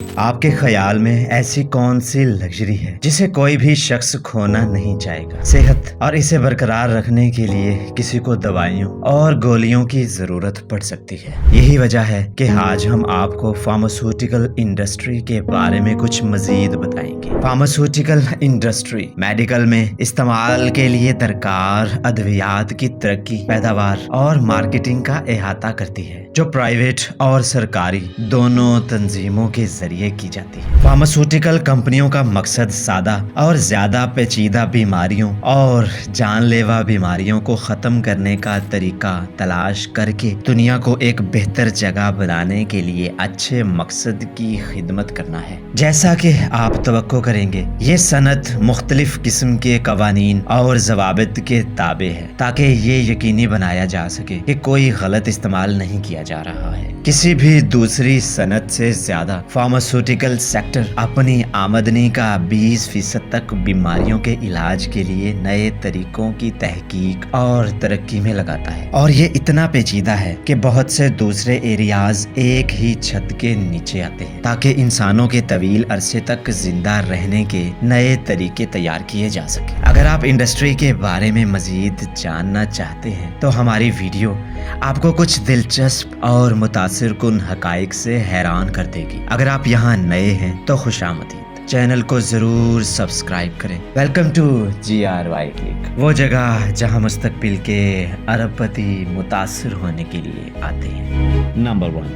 آپ کے خیال میں ایسی کون سی لگژری ہے جسے کوئی بھی شخص کھونا نہیں چاہے گا؟ صحت اور اسے برقرار رکھنے کے لیے کسی کو دوائیوں اور گولیوں کی ضرورت پڑ سکتی ہے۔ یہی وجہ ہے کہ آج ہم آپ کو فارماسیوٹیکل انڈسٹری کے بارے میں کچھ مزید بتائیں گے۔ فارماسیوٹیکل انڈسٹری میڈیکل میں استعمال کے لیے درکار ادویات کی ترقی، پیداوار اور مارکیٹنگ کا احاطہ کرتی ہے، جو پرائیویٹ اور سرکاری دونوں تنظیموں کے ذریعے کی جاتی ہے۔ فارماسیوٹیکل کمپنیوں کا مقصد سادہ اور زیادہ پیچیدہ بیماریوں اور جان لیوا بیماریوں کو ختم کرنے کا طریقہ تلاش کر کے دنیا کو ایک بہتر جگہ بنانے کے لیے اچھے مقصد کی خدمت کرنا ہے۔ جیسا کہ آپ توقع کریں گے، یہ صنعت مختلف قسم کے قوانین اور ضوابط کے تابع ہے تاکہ یہ یقینی بنایا جا سکے کہ کوئی غلط استعمال نہیں کیا جا رہا ہے۔ کسی بھی دوسری صنعت سے زیادہ فارماسیوٹیکل سیکٹر اپنی آمدنی کا 20% تک بیماریوں کے علاج کے لیے نئے طریقوں کی تحقیق اور ترقی میں لگاتا ہے، اور یہ اتنا پیچیدہ ہے کہ بہت سے دوسرے ایریاز ایک ہی چھت کے نیچے آتے ہیں تاکہ انسانوں کے طویل عرصے تک زندہ رہنے کے نئے طریقے تیار کیے جا سکیں۔ اگر آپ انڈسٹری کے بارے میں مزید جاننا چاہتے ہیں تو ہماری ویڈیو آپ کو کچھ دلچسپ اور متاثر کن حقائق سے حیران کر دے گی۔ اگر آپ یہاں نئے ہیں تو خوش آمدید، چینل کو ضرور سبسکرائب کریں۔ ویلکم ٹو GRY کلک، وہ جگہ جہاں مستقبل کے ارب پتی متاثر ہونے کے لیے آتے ہیں۔ Number 1،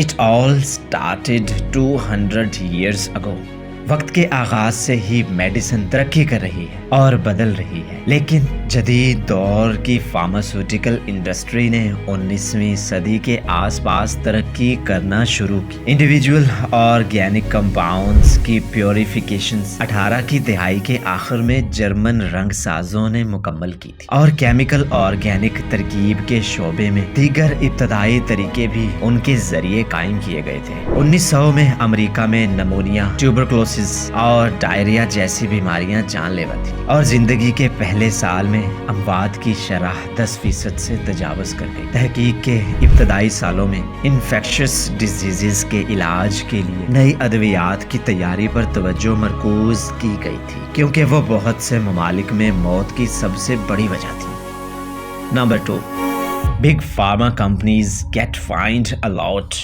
It all started 200 years ago۔ وقت کے آغاز سے ہی میڈیسن ترقی کر رہی ہے اور بدل رہی ہے، لیکن جدید دور کی فارماسیوٹیکل انڈسٹری نے 19ویں صدی کے آس پاس ترقی کرنا شروع کی۔ انڈیویجول آرگینک کمپاؤنڈز کی پیوریفیکیشنز 18 کی دہائی کے آخر میں جرمن رنگ سازوں نے مکمل کی تھی، اور کیمیکل آرگینک ترکیب کے شعبے میں دیگر ابتدائی طریقے بھی ان کے ذریعے قائم کیے گئے تھے۔ 1900 میں امریکہ میں نمونیا، ٹیوبرکلوسس اور ڈائریا جیسی بیماریاں جان لیوا تھیں، اور زندگی کے پہلے سال میں اموات کی شرح 10% سے تجاوز کر گئی۔ تحقیق کے ابتدائی سالوں میں انفیکشس ڈیزیزز کے علاج کے لیے نئی ادویات کی تیاری پر توجہ مرکوز کی گئی تھی، کیونکہ وہ بہت سے ممالک میں موت کی سب سے بڑی وجہ تھی۔ Number 2، big pharma companies get fined a lot.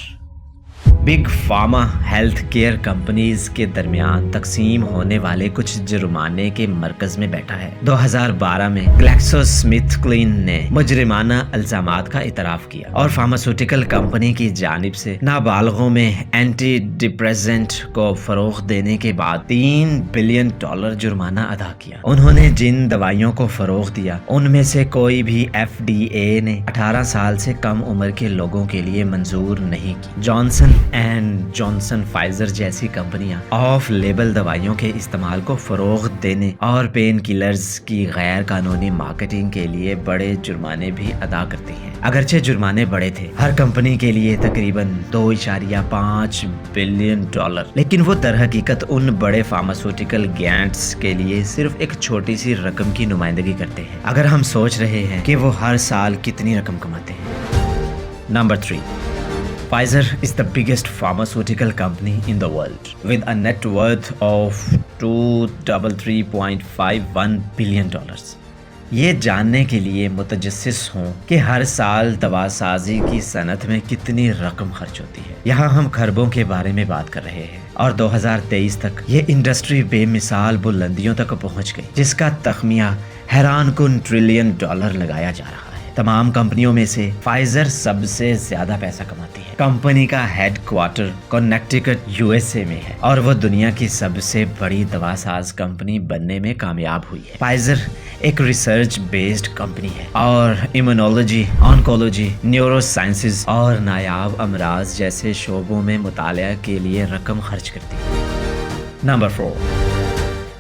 Big pharma health care companies کے درمیان تقسیم ہونے والے کچھ جرمانے کے مرکز میں بیٹھا ہے۔ 2012 میں گلیکسو سمتھ کلائن نے مجرمانہ الزامات کا اعتراف کیا اور فارماسیوٹیکل کمپنی کی جانب سے نابالغوں میں اینٹی ڈپریسنٹ کو فروغ دینے کے بعد $3 بلین جرمانہ ادا کیا۔ انہوں نے جن دوائیوں کو فروغ دیا ان میں سے کوئی بھی FDA نے 18 سال سے کم عمر کے لوگوں کے لیے منظور نہیں کی۔ جانسن اینڈ جانسن فائزر جیسی کمپنیاں آف لیبل دوائیوں کے استعمال کو فروغ دینے اور پین کلرز کی غیر قانونی مارکیٹنگ کے لیے بڑے جرمانے بھی ادا کرتی ہیں۔ اگرچہ جرمانے بڑے تھے، ہر کمپنی کے لیے تقریباً $2.5 بلین، لیکن وہ در حقیقت ان بڑے فارماسیوٹیکل گیگنٹس کے لیے صرف ایک چھوٹی سی رقم کی نمائندگی کرتے ہیں، اگر ہم سوچ رہے ہیں کہ وہ ہر سال کتنی رقم کماتے ہیں۔ Number 3، Pfizer is the biggest pharmaceutical company in the world with a net worth of $233.51 billion۔ یہ جاننے کے لیے متجسس ہوں کہ ہر سال دوا سازی کی صنعت میں کتنی رقم خرچ ہوتی ہے۔ یہاں ہم خربوں کے بارے میں بات کر رہے ہیں، اور 2023 تک یہ انڈسٹری بے مثال بلندیوں تک پہنچ گئی، جس کا تخمینہ حیران کن $1 ٹریلین لگایا جا رہا ہے۔ تمام کمپنیوں میں سے فائزر سب سے زیادہ پیسہ کماتی ہے۔ کمپنی کا ہیڈ کوارٹر کنیکٹیکٹ USA میں ہے، اور وہ دنیا کی سب سے بڑی دوا ساز کمپنی بننے میں کامیاب ہوئی ہے۔ فائزر ایک ریسرچ بیسڈ کمپنی ہے اور ایمونولوجی، آنکولوجی، نیورو سائنسز اور نایاب امراض جیسے شعبوں میں مطالعہ کے لیے رقم خرچ کرتی ہے۔ Number 4،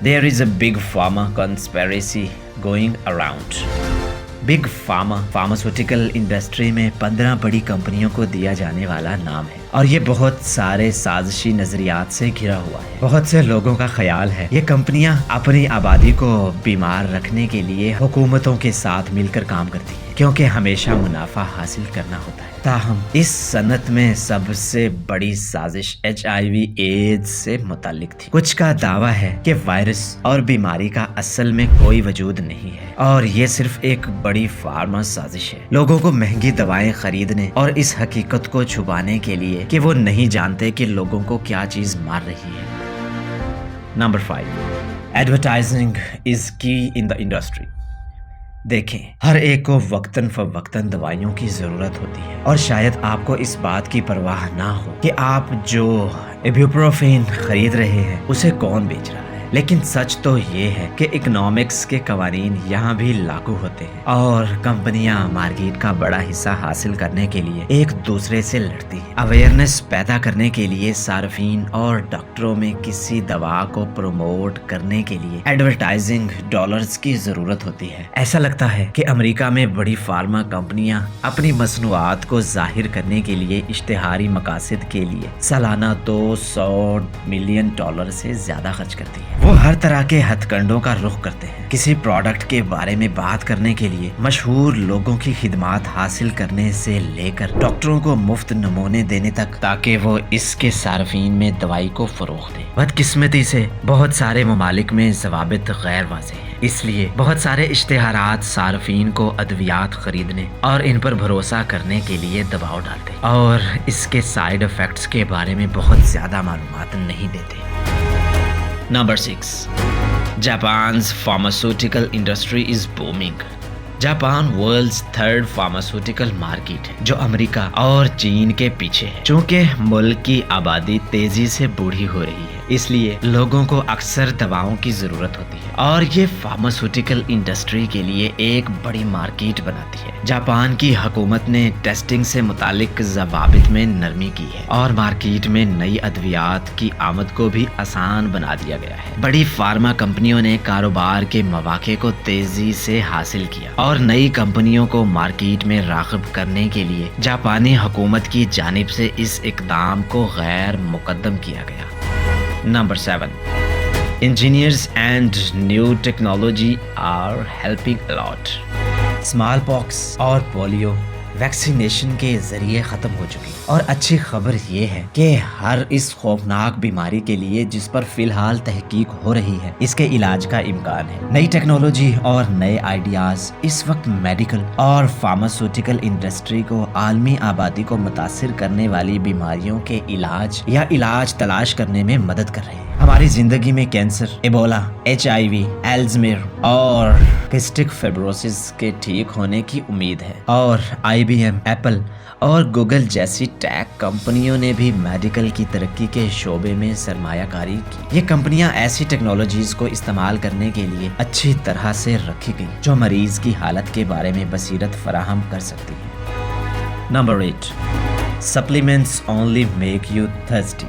There is a big pharma conspiracy going around۔ Big pharma pharmaceutical industry میں 15 بڑی کمپنیوں کو دیا جانے والا نام ہے، اور یہ بہت سارے سازشی نظریات سے گھرا ہوا ہے۔ بہت سے لوگوں کا خیال ہے یہ کمپنیاں اپنی آبادی کو بیمار رکھنے کے لیے حکومتوں کے ساتھ مل کر کام کرتی ہیں۔ کیونکہ ہمیشہ منافع حاصل کرنا ہوتا ہے۔ تاہم اس صنعت میں سب سے بڑی سازش HIV ایڈز سے متعلق تھی۔ کچھ کا دعویٰ ہے کہ وائرس اور بیماری کا اصل میں کوئی وجود نہیں ہے اور یہ صرف ایک بڑی فارما سازش ہے، لوگوں کو مہنگی دوائیں خریدنے اور اس حقیقت کو چھپانے کے لیے کہ وہ نہیں جانتے کہ لوگوں کو کیا چیز مار رہی ہے۔ نمبر 5، ایڈورٹائزنگ از کی ان دا انڈسٹری۔ دیکھیں، ہر ایک کو وقتاً فوقتاً دوائیوں کی ضرورت ہوتی ہے اور شاید آپ کو اس بات کی پرواہ نہ ہو کہ آپ جو ایبوپروفین خرید رہے ہیں اسے کون بیچ رہا ہے، لیکن سچ تو یہ ہے کہ اکنامکس کے قوانین یہاں بھی لاگو ہوتے ہیں اور کمپنیاں مارکیٹ کا بڑا حصہ حاصل کرنے کے لیے ایک دوسرے سے لڑتی ہیں۔ اویئرنیس پیدا کرنے کے لیے صارفین اور ڈاکٹروں میں کسی دوا کو پروموٹ کرنے کے لیے ایڈورٹائزنگ ڈالرز کی ضرورت ہوتی ہے۔ ایسا لگتا ہے کہ امریکہ میں بڑی فارما کمپنیاں اپنی مصنوعات کو ظاہر کرنے کے لیے اشتہاری مقاصد کے لیے سالانہ $200 ملین سے زیادہ خرچ کرتی ہیں۔ وہ ہر طرح کے ہتھ کنڈوں کا رخ کرتے ہیں، کسی پروڈکٹ کے بارے میں بات کرنے کے لیے مشہور لوگوں کی خدمات حاصل کرنے سے لے کر ڈاکٹروں کو مفت نمونے دینے تک، تاکہ وہ اس کے صارفین میں دوائی کو فروغ دیں۔ بدقسمتی سے بہت سارے ممالک میں ضوابط غیر واضح ہیں، اس لیے بہت سارے اشتہارات صارفین کو ادویات خریدنے اور ان پر بھروسہ کرنے کے لیے دباؤ ڈالتے اور اس کے سائیڈ ایفیکٹس کے بارے میں بہت زیادہ معلومات نہیں دیتے۔ نمبر 6، جاپان's pharmaceutical industry is booming۔ Japan world's 3rd pharmaceutical market ہے جو امریکہ اور چین کے پیچھے ہے۔ چونکہ ملک کی آبادی تیزی سے بوڑھی ہو رہی ہے، اس لیے لوگوں کو اکثر دواؤں کی ضرورت ہوتی ہے اور یہ فارماسیوٹیکل انڈسٹری کے لیے ایک بڑی مارکیٹ بناتی ہے۔ جاپان کی حکومت نے ٹیسٹنگ سے متعلق ضوابط میں نرمی کی ہے اور مارکیٹ میں نئی ادویات کی آمد کو بھی آسان بنا دیا گیا ہے۔ بڑی فارما کمپنیوں نے کاروبار کے مواقع کو تیزی سے حاصل کیا اور نئی کمپنیوں کو مارکیٹ میں راغب کرنے کے لیے جاپانی حکومت کی جانب سے اس اقدام کو غیر مقدم کیا گیا۔ Number 7، engineers and new technology are helping a lot. Smallpox اور پولیو ویکسینیشن کے ذریعے ختم ہو چکی اور اچھی خبر یہ ہے کہ ہر اس خوفناک بیماری کے لیے جس پر فی الحال تحقیق ہو رہی ہے اس کے علاج کا امکان ہے۔ نئی ٹیکنالوجی اور نئے آئیڈیاز اس وقت میڈیکل اور فارماسیوٹیکل انڈسٹری کو عالمی آبادی کو متاثر کرنے والی بیماریوں کے علاج تلاش کرنے میں مدد کر رہے ہیں۔ ہماری زندگی میں کینسر، ایبولا، HIV، الزیمر اور کسٹک فائبروسس کے ٹھیک ہونے کی امید ہے اور IBM، ایپل اور گوگل جیسی ٹیک کمپنیوں نے بھی میڈیکل کی ترقی کے شعبے میں سرمایہ کاری کی۔ یہ کمپنیاں ایسی ٹیکنالوجیز کو استعمال کرنے کے لیے اچھی طرح سے رکھی گئی جو مریض کی حالت کے بارے میں بصیرت فراہم کر سکتی ہے۔ Number 8، supplements only make you thirsty.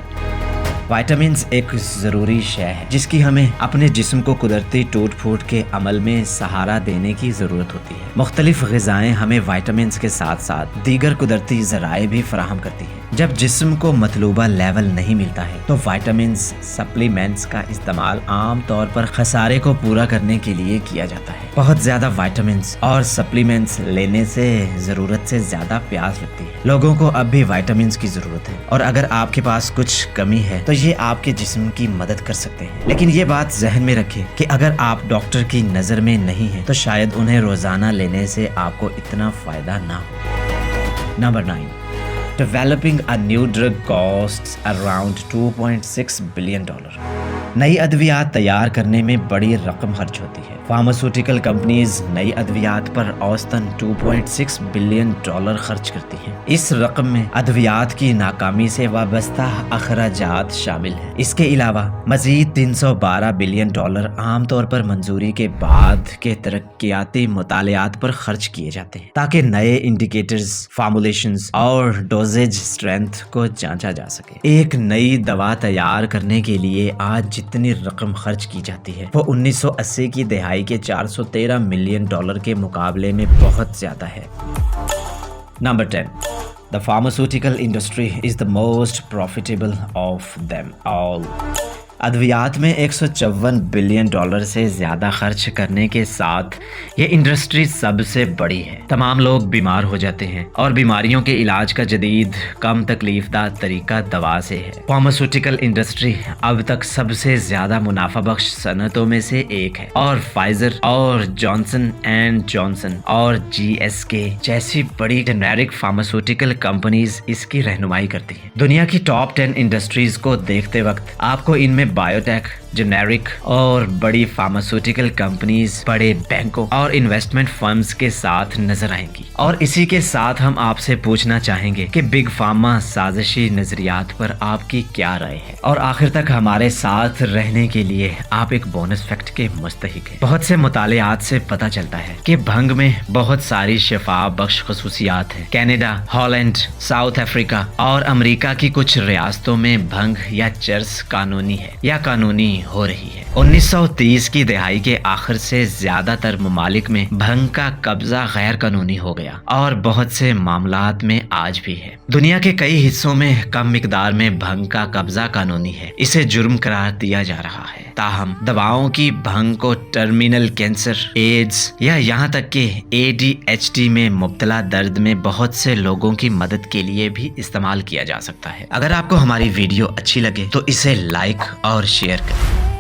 Vitamins ایک ضروری شے ہے جس کی ہمیں اپنے جسم کو قدرتی ٹوٹ پھوٹ کے عمل میں سہارا دینے کی ضرورت ہوتی ہے۔ مختلف غذائیں ہمیں وائٹامنز کے ساتھ ساتھ دیگر قدرتی ذرائع بھی فراہم کرتی ہیں۔ جب جسم کو مطلوبہ لیول نہیں ملتا ہے تو وائٹامنز سپلیمنٹس کا استعمال عام طور پر خسارے کو پورا کرنے کے لیے کیا جاتا ہے۔ بہت زیادہ وائٹامنز اور سپلیمنٹس لینے سے ضرورت سے زیادہ پیاس لگتی ہے۔ لوگوں کو اب بھی وائٹامنز کی ضرورت ہے اور اگر آپ کے پاس کچھ کمی ہے تو یہ آپ کے جسم کی مدد کر سکتے ہیں، لیکن یہ بات ذہن میں رکھیں کہ اگر آپ ڈاکٹر کی نظر میں نہیں ہیں تو شاید انہیں روزانہ لینے سے آپ کو اتنا فائدہ نہ ہو۔ Number 9، developing a new drug costs around $2.6 billion. نئی ادویات تیار کرنے میں بڑی رقم خرچ ہوتی ہے۔ فارماسیوٹیکل کمپنیز نئی ادویات پر اوسطاً $2.6 بلین خرچ کرتی ہیں۔ اس رقم میں ادویات کی ناکامی سے وابستہ اخراجات شامل ہیں۔ اس کے علاوہ مزید $312 بلین عام طور پر منظوری کے بعد کے ترقیاتی مطالعات پر خرچ کیے جاتے ہیں تاکہ نئے انڈیکیٹرز، فارمولیشنز اور ڈوزیج اسٹرینتھ کو جانچا جا سکے۔ ایک نئی دوا تیار کرنے کے لیے آج جتنی رقم خرچ کی جاتی ہے وہ 1980 کی دہائی کے $413 ملین کے مقابلے میں بہت زیادہ ہے۔ Number 10، The pharmaceutical industry is the most profitable of them all۔ ادویات میں $154 بلین سے زیادہ خرچ کرنے کے ساتھ یہ انڈسٹری سب سے بڑی ہے۔ تمام لوگ بیمار ہو جاتے ہیں اور بیماریوں کے علاج کا جدید کم تکلیف دہ طریقہ دوا سے ہے۔ فارماسیوٹیکل انڈسٹری اب تک سب سے زیادہ منافع بخش صنعتوں میں سے ایک ہے، اور فائزر اور جانسن اینڈ جانسن اور GSK جیسی بڑی جنیرک فارماسیوٹیکل کمپنیز اس کی رہنمائی کرتی ہیں۔ دنیا کی ٹاپ 10 انڈسٹریز کو دیکھتے وقت آپ کو ان میں بایوٹیک، جنیرک اور بڑی فارماسیوٹیکل کمپنیز، بڑے بینکوں اور انویسٹمنٹ فرمز کے ساتھ نظر آئیں گی۔ اور اسی کے ساتھ ہم آپ سے پوچھنا چاہیں گے کہ بگ فارما سازشی نظریات پر آپ کی کیا رائے ہے؟ اور آخر تک ہمارے ساتھ رہنے کے لیے آپ ایک بونس فیکٹ کے مستحق ہیں۔ بہت سے مطالعات سے پتہ چلتا ہے کہ بھنگ میں بہت ساری شفا بخش خصوصیات ہیں۔ کینیڈا، ہالینڈ، ساؤتھ افریقہ اور امریکہ کی کچھ ریاستوں میں بھنگ یا چرس قانونی ہے یا قانونی ہو رہی ہے۔ 1930 کی دہائی کے آخر سے زیادہ تر ممالک میں بھنگ کا قبضہ غیر قانونی ہو گیا، اور بہت سے معاملات میں آج بھی ہے۔ دنیا کے کئی حصوں میں کم مقدار میں بھنگ کا قبضہ قانونی ہے، اسے جرم قرار دیا جا رہا ہے۔ تاہم دواؤں کی بھنگ کو ٹرمینل کینسر، ایڈز یا یہاں تک کہ ADHD میں مبتلا درد میں بہت سے لوگوں کی مدد کے لیے بھی استعمال کیا جا سکتا ہے۔ اگر آپ کو ہماری ویڈیو اچھی لگے تو اسے لائک اور شیئر کریں۔